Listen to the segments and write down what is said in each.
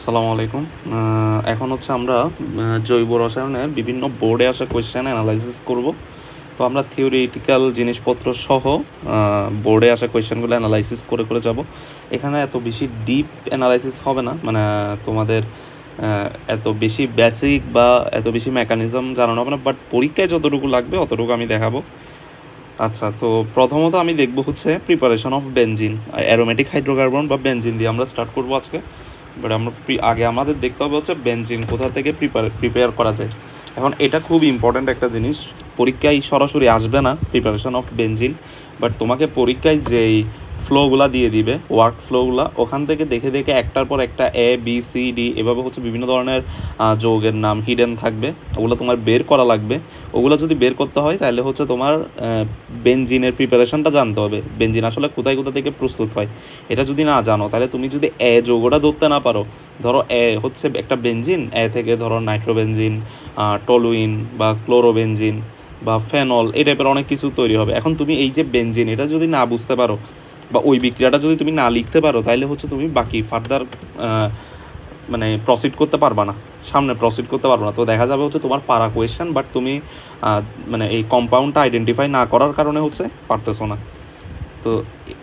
আসসালামু আলাইকুম। এখন হচ্ছে আমরা জৈব রসায়নের বিভিন্ন বোর্ডে আসা কোয়েশ্চেন অ্যানালাইসিস করব। তো আমরা থিওরিটিক্যাল জিনিসপত্র সহ বোর্ডে আসা কোয়েশ্চেনগুলো অ্যানালাইসিস করে করে যাব। এখানে এত বেশি ডিপ অ্যানালাইসিস হবে না, মানে তোমাদের এত বেশি বেসিক বা এত বেশি মেকানিজম জানানো হবে না, বাট পরীক্ষায় যতটুকু লাগবে অতটুকু আমি দেখাবো। আচ্ছা, তো প্রথমত আমি দেখব হচ্ছে preparation of benzene, aromatic hydrocarbon বা বেনজিন দিয়ে আমরা স্টার্ট করব আজকে। বাট আমরা আগে আমাদের দেখতে হবে হচ্ছে বেনজিন কোথা থেকে প্রিপেয়ার করা যায়। এখন এটা খুব ইম্পর্ট্যান্ট একটা জিনিস, পরীক্ষায় সরাসরি আসবে না প্রিপারেশন অফ বেনজিন, বাট তোমাকে পরীক্ষায় যেই ফ্লোগুলা দিয়ে দিবে, ওয়ার্ক ফ্লোগুলা, ওখান থেকে দেখে দেখে একটার পর একটা এ বি সি ডি এভাবে হচ্ছে বিভিন্ন ধরনের যৌগের নাম হিডেন থাকবে, ওগুলো তোমার বের করা লাগবে। ওগুলো যদি বের করতে হয় তাহলে হচ্ছে তোমার বেনজিনের প্রিপারেশনটা জানতে হবে, বেনজিন আসলে কোথায় কোথা থেকে প্রস্তুত হয়। এটা যদি না জানো তাহলে তুমি যদি এ যৌগটা ধরতে না পারো, ধরো এ হচ্ছে একটা বেনজিন, এ থেকে ধরো নাইট্রোবেনজিন, টলুইন বা ক্লোরোবেনজিন বা ফেনল, এই টাইপের অনেক কিছু তৈরি হবে। এখন তুমি এই যে বেনজিন এটা যদি না বুঝতে পারো বা ওই বিক্রিয়াটা যদি তুমি না লিখতে পারো তাহলে হচ্ছে তুমি বাকি ফার্দার মানে প্রসিড করতে পারবা না, সামনে প্রসিড করতে পারবো না। তো দেখা যাবে হচ্ছে তোমার পারা কোয়েশ্চেন, বাট তুমি মানে এই কম্পাউন্ডটা আইডেন্টিফাই না করার কারণে হচ্ছে পারতেছো না। তো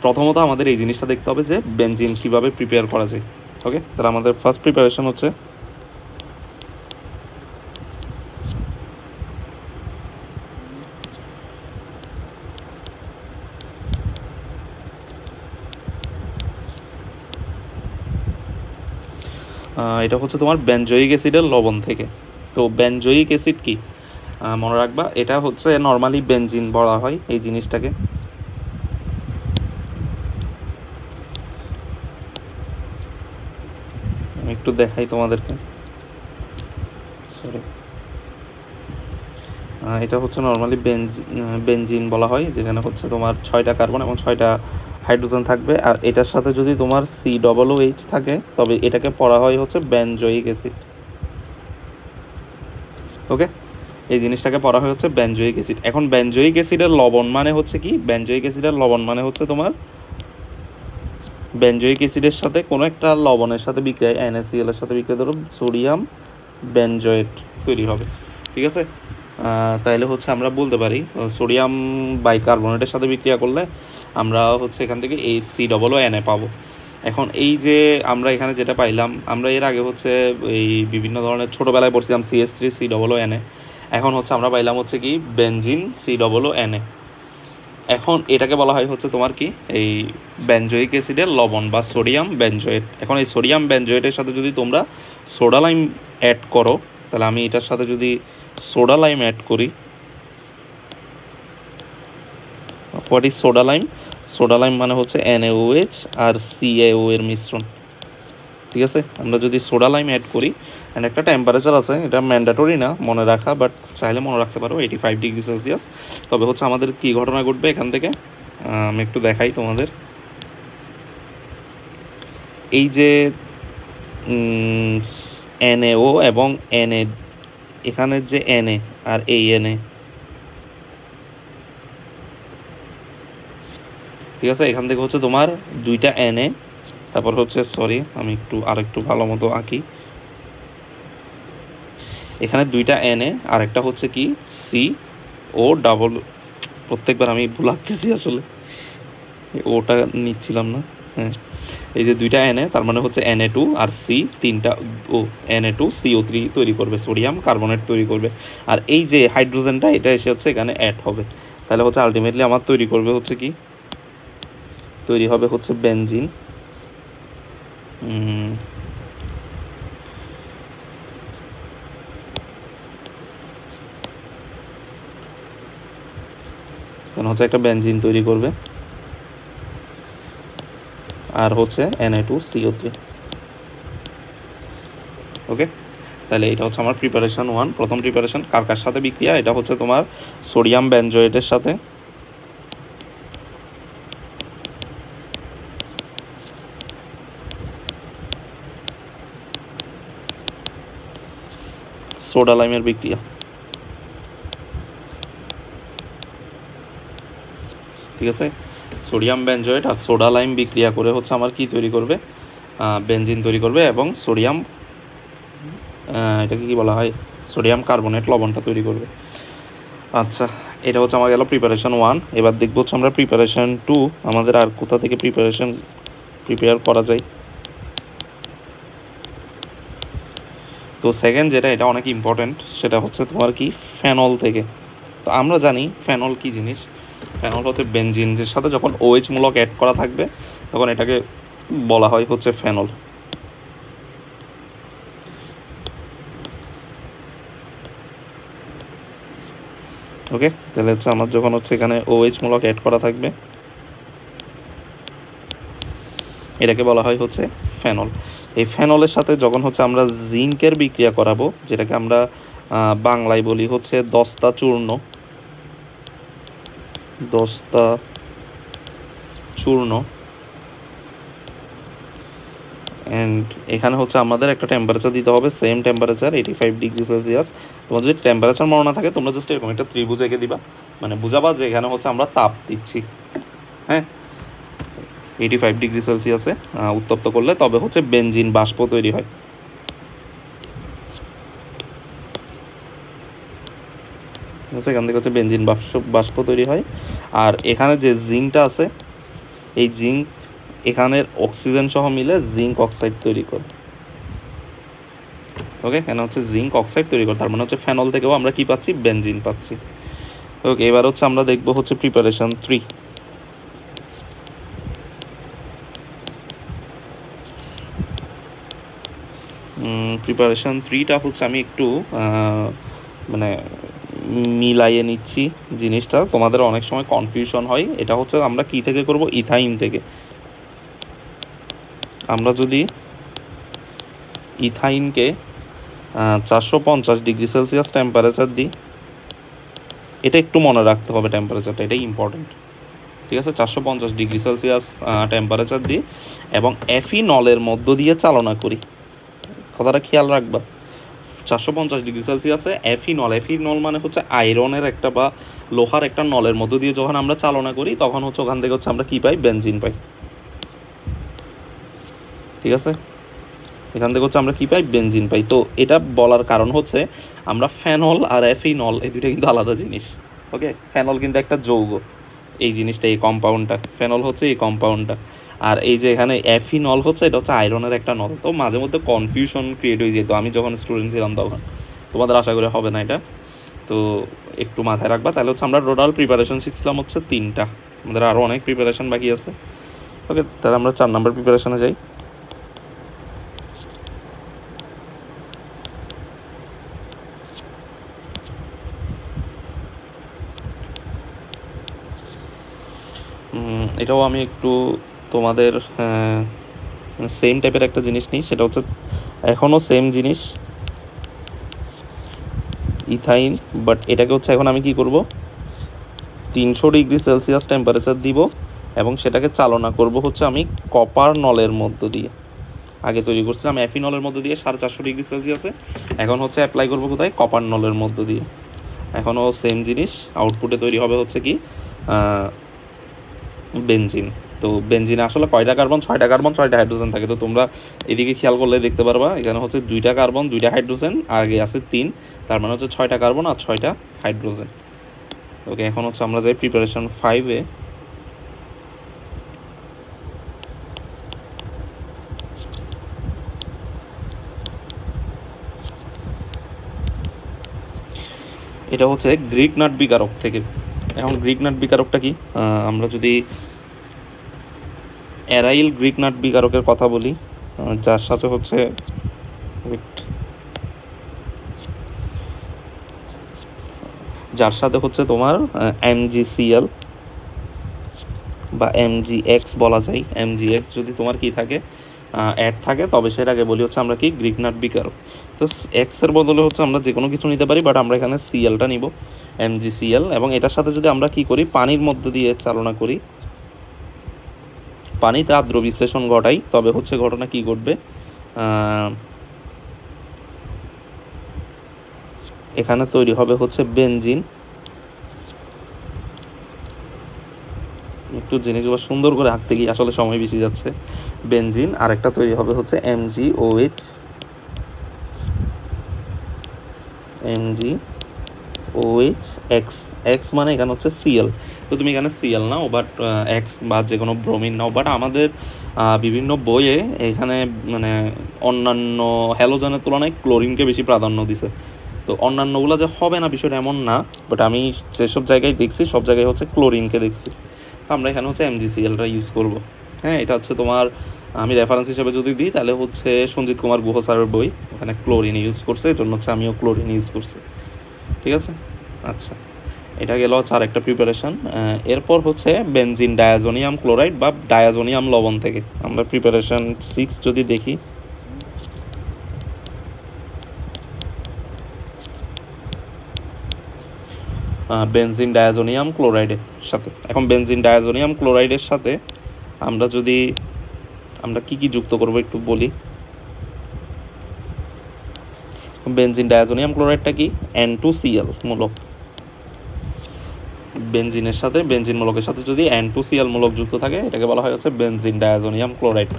প্রথমত আমাদের এই জিনিসটা দেখতে হবে যে বেনজিন কীভাবে প্রিপেয়ার করা যায়। ওকে, তাহলে আমাদের ফার্স্ট প্রিপারেশন হচ্ছে এটা হচ্ছে তোমার বেনজোয়িক অ্যাসিডের লবণ থেকে। তো বেনজোয়িক অ্যাসিড কি মনে রাখবা, এটা হচ্ছে নর্মালি বেনজিন বলা হয় এই জিনিসটাকে। আমি একটু দেখাই তোমাদেরকে, সরি। এটা হচ্ছে নর্মালি বেনজিন বলা হয়, যেখানে হচ্ছে তোমার 6টা কার্বন এবং 6টা হাইড্রোজেন থাকবে। আর এটার সাথে যদি তোমার COOH থাকে তবে এটাকে পড়া হয় হচ্ছে বেনজোয়িক অ্যাসিড। ওকে, এই জিনিসটাকে পড়া হয় হচ্ছে বেনজোয়িক অ্যাসিড। এখন বেনজোয়িক অ্যাসিডের লবণ মানে হচ্ছে কি, বেনজোয়িক অ্যাসিডের লবণ মানে হচ্ছে তোমার বেনজোয়িক অ্যাসিডের সাথে কোনো একটা লবণের সাথে বিক্রিয়া, NaCl এর সাথে বিক্রিয়া, ধরো সোডিয়াম বেনজোয়েট তৈরি হবে। ঠিক আছে, তাইলে হচ্ছে আমরা বলতে পারি সোডিয়াম বাইকার্বনেটের সাথে বিক্রিয়া করলে আমরা হচ্ছে এখান থেকে HCOONA পাবো। এখন এই যে আমরা এখানে যেটা পাইলাম, আমরা এর আগে হচ্ছে এই বিভিন্ন ধরনের ছোটোবেলায় পড়ছিলাম CH3COONA, এখন হচ্ছে আমরা পাইলাম হচ্ছে কি বেনজিন COONA। এখন এটাকে বলা হয় হচ্ছে তোমার কি এই বেনজোয়িক অ্যাসিডের লবণ বা সোডিয়াম বেনজোয়েট। এখন এই সোডিয়াম বেনজোয়েটের সাথে যদি তোমরা সোডা লাইম অ্যাড করো, তাহলে আমি এটার সাথে যদি সোডা লাইম অ্যাড করি, what is soda lime? Soda lime মানে হচ্ছে NaOH আর CaO এর মিশ্রণ। ঠিক আছে, আমরা যদি সোডা লাইম অ্যাড করি, অ্যান্ড একটা টেম্পারেচার আছে, এটা ম্যান্ডেটরি না মনে রাখা, বাট চাইলে মনে রাখতে পারো 85 ডিগ্রি সেলসিয়াস। তবে হচ্ছে আমাদের কী ঘটনা ঘটবে এখান থেকে আমি একটু দেখাই তোমাদের। এই যে NaO এবং Na, এখানে যে Na আর এই Na, ঠিক আছে, এখান থেকে হচ্ছে তোমার দুইটা Na, তারপর হচ্ছে সরি আমি আরেকটু ভালো মতো আঁকি, এখানে দুইটা Na আর একটা হচ্ছে কি CO ডাবল, প্রত্যেকবার আমি ভুল আঁকতেছি আসলে, ওটা নিচ্ছিলাম না। হ্যাঁ, এই যে দুইটা Na, তার মানে হচ্ছে Na2 আর C, তিনটা Na2CO3 তৈরি করবে, সোডিয়াম কার্বনেট তৈরি করবে। আর এই যে হাইড্রোজেনটা এটা এসে হচ্ছে এখানে অ্যাড হবে, তাহলে হচ্ছে আলটিমেটলি আমার তৈরি করবে হচ্ছে কি, তৈরি হবে হচ্ছে বেনজিন। কারণ হচ্ছে একটা বেনজিন তৈরি করবে আর হচ্ছে Na2CO3। ওকে, তাহলে এটা হচ্ছে আমার প্রিপারেশন 1, প্রথম প্রিপারেশন। কার সাথে বিক্রিয়া? এটা হচ্ছে তোমার সোডিয়াম বেনজোয়েটের সাথে সোডা লাইমের বিক্রিয়া। ঠিক আছে, সোডিয়াম বেনজোয়েট আর সোডা লাইম বিক্রিয়া করে হচ্ছে আমার কি তৈরি করবে, বেনজিন তৈরি করবে এবং সোডিয়াম, এটাকে কি বলা হয়, সোডিয়াম কার্বনেট লবণটা তৈরি করবে। আচ্ছা, এটা হচ্ছে আমার গেল প্রিপারেশন 1। এবার দেখবো হচ্ছে আমরা প্রিপারেশন 2 আমাদের আর কোথা থেকে প্রিপেয়ার করা যায়। তো সেকেন্ড যেটা, এটা অনেক ইম্পর্টেন্ট, সেটা হচ্ছে তোমার কি ফেনল থেকে। তো আমরা জানি ফেনল কি জিনিস। ফেনল হচ্ছে বেনজিনের সাথে যখন OH মূলক অ্যাড করা থাকবে তখন এটাকে বলা হয় হচ্ছে ফেনল। ওকে, তাহলে হচ্ছে আমার যখন হচ্ছে এখানে OH মূলক অ্যাড করা থাকবে এটাকে বলা হয় হচ্ছে ফেনল। এই ফেনলের সাথে যখন হচ্ছে আমরা জিঙ্কের বিক্রিয়া করাবো, যেটাকে আমরা বাংলায় বলি হচ্ছে দস্তা চূর্ণ, অ্যান্ড এখানে হচ্ছে আমাদের একটা টেম্পারেচার দিতে হবে, সেম টেম্পারেচার 85 ডিগ্রি সেলসিয়াস। তোমার যদি টেম্পারেচার মনে না থাকে তোমরা জাস্ট এরকম একটা ত্রিভুজ এঁকে দিবা, মানে বুঝাবা যে এখানে হচ্ছে আমরা তাপ দিচ্ছি। হ্যাঁ, 85 ডিগ্রি সেলসিয়াসে উত্তপ্ত করলে তবে হচ্ছে বেনজিন বাষ্প তৈরি হয়। এখান থেকে হচ্ছে বেনজিন বাষ্প তৈরি হয়। আর এখানে যে জিঙ্কটা আছে, এই জিঙ্ক এখানের অক্সিজেন সহ মিলে জিঙ্ক অক্সাইড তৈরি করে। ওকে, এখানে হচ্ছে জিঙ্ক অক্সাইড তৈরি করে, তার মানে হচ্ছে ফেনল থেকেও আমরা কি পাচ্ছি, বেনজিন পাচ্ছি। ওকে, এবার হচ্ছে আমরা দেখবো হচ্ছে প্রিপারেশন 3। প্রিপারেশন 3টা হচ্ছে আমি একটু মানে মিলাইয়ে নিচ্ছি জিনিসটা, তোমাদের অনেক সময় কনফিউশন হয়। এটা হচ্ছে আমরা কি থেকে করব, ইথাইন থেকে। আমরা যদি ইথাইনকে 450 ডিগ্রি সেলসিয়াস টেম্পারেচার দিই, এটা একটু মনে রাখতে হবে, টেম্পারেচারটা এটাই ইম্পর্টেন্ট, ঠিক আছে। 450 ডিগ্রি সেলসিয়াস টেম্পারেচার দিই এবং এফিনলের মধ্য দিয়ে চালনা করি, কথাটা খেয়াল রাখবা। 450 ডিগ্রি সেলসিয়াসে এফিনল মানে হচ্ছে আয়রনের একটা বা লোহার একটা নলের মধ্য দিয়ে যখন আমরা চালনা করি তখন হচ্ছে ওখান থেকে হচ্ছে আমরা কি পাই, বেনজিন পাই, ঠিক আছে। এখান থেকে হচ্ছে আমরা কি পাই, বেনজিন পাই। তো এটা বলার কারণ হচ্ছে আমরা ফেনল আর এফিনল এই দুইটা কিন্তু আলাদা জিনিস। ওকে, ফেনল কিন্তু একটা যৌগ, এই জিনিসটা, এই কম্পাউন্ডটা ফেনল হচ্ছে এই কম্পাউন্ডটা, আর এই যে এখানে এফিনল হচ্ছে এটা হচ্ছে আয়রনের একটা নল। তো মাঝে মধ্যে কনফিউশন ক্রিয়েট হয়ে যেত, আমি যখন স্টুডেন্ট ছিলাম তখন। তোমাদের আশা করে হবে না এটা, তো একটু মাথায় রাখবা। তাহলে হচ্ছে আমরা টোটাল প্রিপারেশন শিখছিলাম হচ্ছে 3টা, আমাদের আরও অনেক প্রিপারেশন বাকি আছে। ওকে, তাহলে আমরা 4 নম্বর প্রিপারেশনে যাই। এটাও আমি একটু তোমাদের সেম টাইপের একটা জিনিস নিই, সেটা হচ্ছে এখনও সেম জিনিস ইথাইন, বাট এটাকে হচ্ছে এখন আমি কি করব, 300 ডিগ্রি সেলসিয়াস টেম্পারেচার দিব এবং সেটাকে চালনা করব হচ্ছে আমি কপার নলের মধ্য দিয়ে। আগে তৈরি করছিলাম এফিনলের মধ্য দিয়ে 450 ডিগ্রি সেলসিয়াসে, এখন হচ্ছে অ্যাপ্লাই করবো কোথায়, কপার নলের মধ্য দিয়ে। এখনও সেম জিনিস, আউটপুটে তৈরি হবে হচ্ছে কি বেনজিন। তো বেনজিনে আসলে কয়টা কার্বন, 6টা কার্বন 6টা হাইড্রোজেন থাকে। তো তোমরা এদিকে খেয়াল করলে দেখতে পারবা এখানে হচ্ছে 2টা কার্বন 2টা হাইড্রোজেন, আগে আছে 3, তার মানে হচ্ছে 6টা কার্বন আর 6টা হাইড্রোজেন। ওকে, এখন হচ্ছে আমরা যাই প্রিপারেশন 5-এ। এটা হচ্ছে গ্রিক নাট বিকারক থেকে। এখন গ্রিক নাট বিকারকটা কি, আমরা যদি অ্যারাইল গ্রিক নাট বিকারকের কথা বলি, যার সাথে হচ্ছে তোমার MgCl বা MgX বলা যায়। MgX যদি তোমার কি থাকে, অ্যাড থাকে, তবে সেটাকে বলি হচ্ছে আমরা কি, গ্রিক নাট বিকারক। তো এক্সের বদলে হচ্ছে আমরা যে কোনো কিছু নিতে পারি, বাট আমরা এখানে সিএলটা নিব, MgCl। এবং এটার সাথে যদি আমরা কি করি, পানির মধ্যে দিয়ে চালনা করি, পানিতে আদ্র বিশ্লেষণ ঘটাই, তবে হচ্ছে ঘটনা কি ঘটবে, এখানে তৈরি হবে হচ্ছে বেনজিন। একটু জিনিসগুলো সুন্দর করে আঁকতে গিয়ে আসলে সময় বেশি যাচ্ছে। বেনজিন, আরেকটা তৈরি হবে হচ্ছে MgOH, X মানে এখানে হচ্ছে Cl। তো তুমি এখানে Cl নাও, বাট X বা যে কোনো ব্রোমিন নাও, বাট আমাদের বিভিন্ন বইয়ে এখানে মানে অন্যান্য হ্যালোজেনের তুলনায় ক্লোরিনকে বেশি প্রাধান্য দিছে। তো অন্যান্যগুলো যে হবে না বিষয়টা এমন না, বাট আমি যেসব জায়গায় দেখছি সব জায়গায় হচ্ছে ক্লোরিনকে দেখছি। আমরা এখানে হচ্ছে MgClটা ইউজ করব। হ্যাঁ, এটা হচ্ছে তোমার, আমি রেফারেন্স হিসেবে যদি দিই তাহলে হচ্ছে সঞ্জিত কুমার গুহ স্যারের বই, ওখানে ক্লোরিন ইউজ করছে, এই জন্য হচ্ছে আমিও ক্লোরিন ইউজ করছি। ঠিক আছে, আচ্ছা, এটা গেল হচ্ছে আরেকটা প্রিপারেশন। এরপর হচ্ছে বেনজিন ডায়াজোনিয়াম ক্লোরাইড বা ডায়াজোনিয়াম লবণ থেকে আমরা প্রিপারেশন 6 যদি দেখি, বেনজিন ডায়াজোনিয়াম ক্লোরাইডের সাথে, এখন বেনজিন ডায়াজোনিয়াম ক্লোরাইডের সাথে আমরা কি কি যুক্ত করব একটু বলি। বেনজিন ডায়াজোনিয়াম ক্লোরাইডটা কি? N2Cl মূলক। বেনজিনের সাথে, বেনজিন মূলকের সাথে যদি N2Cl মূলক যুক্ত থাকে এটাকে বলা হয় হচ্ছে বেনজিন ডায়াজোনিয়াম ক্লোরাইড।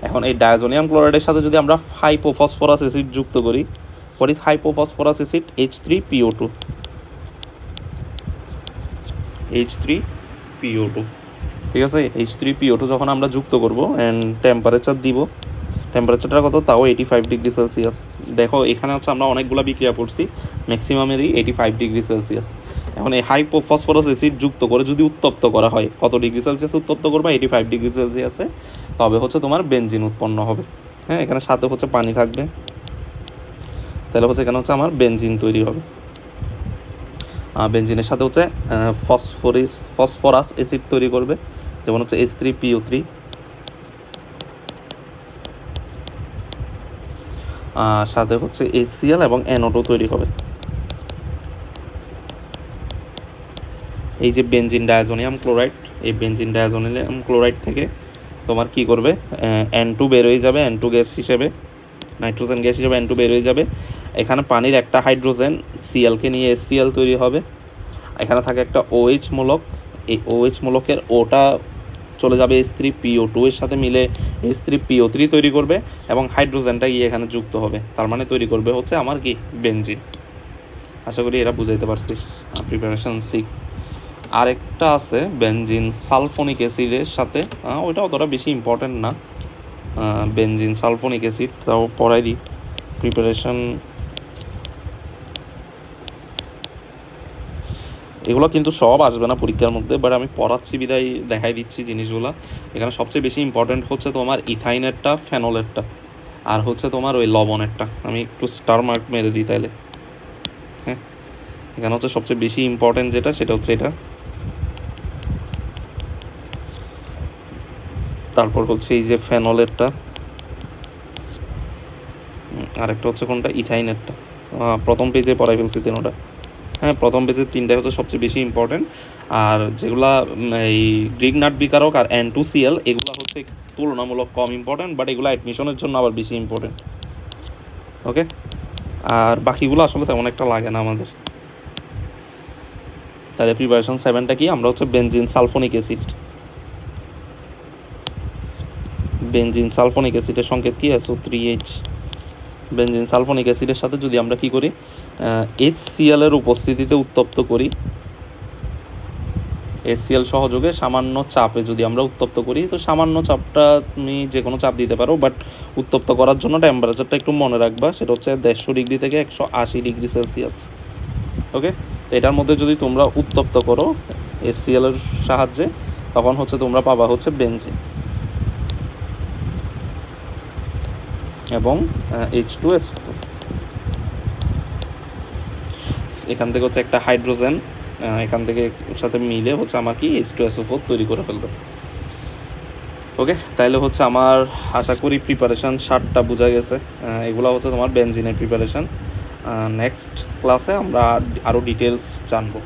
এখন এই ডায়াজোনিয়াম ক্লোরাইডের সাথে যদি আমরা হাইপোফসফরাস অ্যাসিড যুক্ত করি, what is hypophosphorous acid? H3PO2। ঠিক আছে, H3PO2 যখন আমরা যুক্ত করব অ্যান্ড টেম্পারেচার দিব, টেম্পারেচারটা কত? তাও 85 ডিগ্রি সেলসিয়াস। দেখো এখানে হচ্ছে আমরা অনেকগুলো বিক্রিয়া করছি, ম্যাক্সিমামেরই 85 ডিগ্রি সেলসিয়াস। এখন এই হাইপোফসফরাস অ্যাসিড যুক্ত করে যদি উত্তপ্ত করা হয়, কত ডিগ্রি সেলসিয়াস উত্তপ্ত করবা? 85 ডিগ্রি সেলসিয়াসে, তবে হচ্ছে তোমার বেনজিন উৎপন্ন হবে। হ্যাঁ, এখানে সাথে হচ্ছে পানি থাকবে, তাহলে হচ্ছে এখানে হচ্ছে আমার বেনজিন তৈরি হবে। বেনজিনের সাথে হচ্ছে ফসফরাস অ্যাসিড তৈরি করবে, যেমন হচ্ছে H3PO3, সাথে হচ্ছে HCl এবং NO2 তৈরি হবে। এই যে বেনজিন ডায়াজোনিয়াম ক্লোরাইড, এই বেনজিন ডায়াজোনিয়াম ক্লোরাইড থেকে তোমার কি করবে? N2 বের হয়ে যাবে, N2 গ্যাস হিসেবে, নাইট্রোজেন গ্যাস হিসেবে N2 বের হয়ে যাবে। এখানে পানির একটা হাইড্রোজেন Clকে নিয়ে HCl তৈরি হবে। এখানে থাকে একটা OH মূলক, এই OH মূলকের ওটা চলে যাবে H3PO2 এর সাথে মিলে H3PO3 তৈরি করবে, এবং হাইড্রোজেনটা গিয়ে এখানে যুক্ত হবে, তার মানে তৈরি করবে হচ্ছে আমার কি? বেনজিন। আশা করি এরা বুঝাইতে পারছি। প্রিপারেশন 6 আরেকটা আছে বেনজিন সালফোনিক অ্যাসিডের সাথে, ওইটা অতটা বেশি ইম্পর্টেন্ট না। বেনজিন সালফোনিক অ্যাসিড তাও পড়াই দিই। প্রিপারেশন এগুলো কিন্তু সব আসবে না পরীক্ষার মধ্যে, বাট আমি পড়াচ্ছি বিদায় দেখাই দিচ্ছি জিনিসগুলো। এখানে সবচেয়ে বেশি ইম্পর্টেন্ট হচ্ছে তোমার ইথাইনেরটা, ফেনলেরটা, আর হচ্ছে তোমার ওই লবণেরটা। আমি একটু স্টার মার্ক মেরে দিই তাইলে। হ্যাঁ, এখানে হচ্ছে সবচেয়ে বেশি ইম্পর্টেন্ট যেটা, সেটা হচ্ছে এটা। তারপর হচ্ছে এই যে ফেনলেরটা, আরেকটা হচ্ছে কোনটা? ইথাইনেরটা। প্রথম পেজে পড়াই ফেলছি তিনটা। হ্যাঁ, প্রথম পেজের তিনটাই হচ্ছে সবচেয়ে বেশি ইম্পর্টেন্ট, আর যেগুলা এই গ্রিক নাট বিকারক আর N2Cl এগুলো হচ্ছে তুলনামূলক কম ইম্পর্টেন্ট, বাট এগুলো অ্যাডমিশনের জন্য আবার বেশি ইম্পর্টেন্ট। ওকে, আর বাকিগুলো আসলে তেমন একটা লাগে না আমাদের। তাহলে প্রিপারেশন 7টা কি? আমরা হচ্ছে benzene sulphonic acid, benzene sulphonic অ্যাসিডের সংকেত কি? SO3H। বেনজিন সালফোনিক অ্যাসিডের সাথে যদি আমরা কি করি? HCl এর উপস্থিতিতে উত্তপ্ত করি, HCl সহযোগে সামান্য চাপে যদি আমরা উত্তপ্ত করি, তো সামান্য চাপটা তুমি যে কোনো চাপ দিতে পারো, বাট উত্তপ্ত করার জন্য টেম্পারেচারটা একটু মনে রাখবা, সেটা হচ্ছে 150 ডিগ্রি থেকে 180 ডিগ্রি সেলসিয়াস। ওকে, তো এটার মধ্যে যদি তোমরা উত্তপ্ত করো HCl এর সাহায্যে, তখন হচ্ছে তোমরা পাবা হচ্ছে বেনজিন এবং H2SO4। এখান থেকে হচ্ছে একটা হাইড্রোজেন এখান থেকে সাথে মিলে হচ্ছে আমার কি H2SO4 তৈরি করে ফেলবে। ওকে, তাইলে হচ্ছে আমার আশা করি প্রিপারেশান 7টা বোঝা গেছে। এগুলো হচ্ছে তোমার বেনজিনের প্রিপারেশান। নেক্সট ক্লাসে আমরা আরও ডিটেলস জানবো।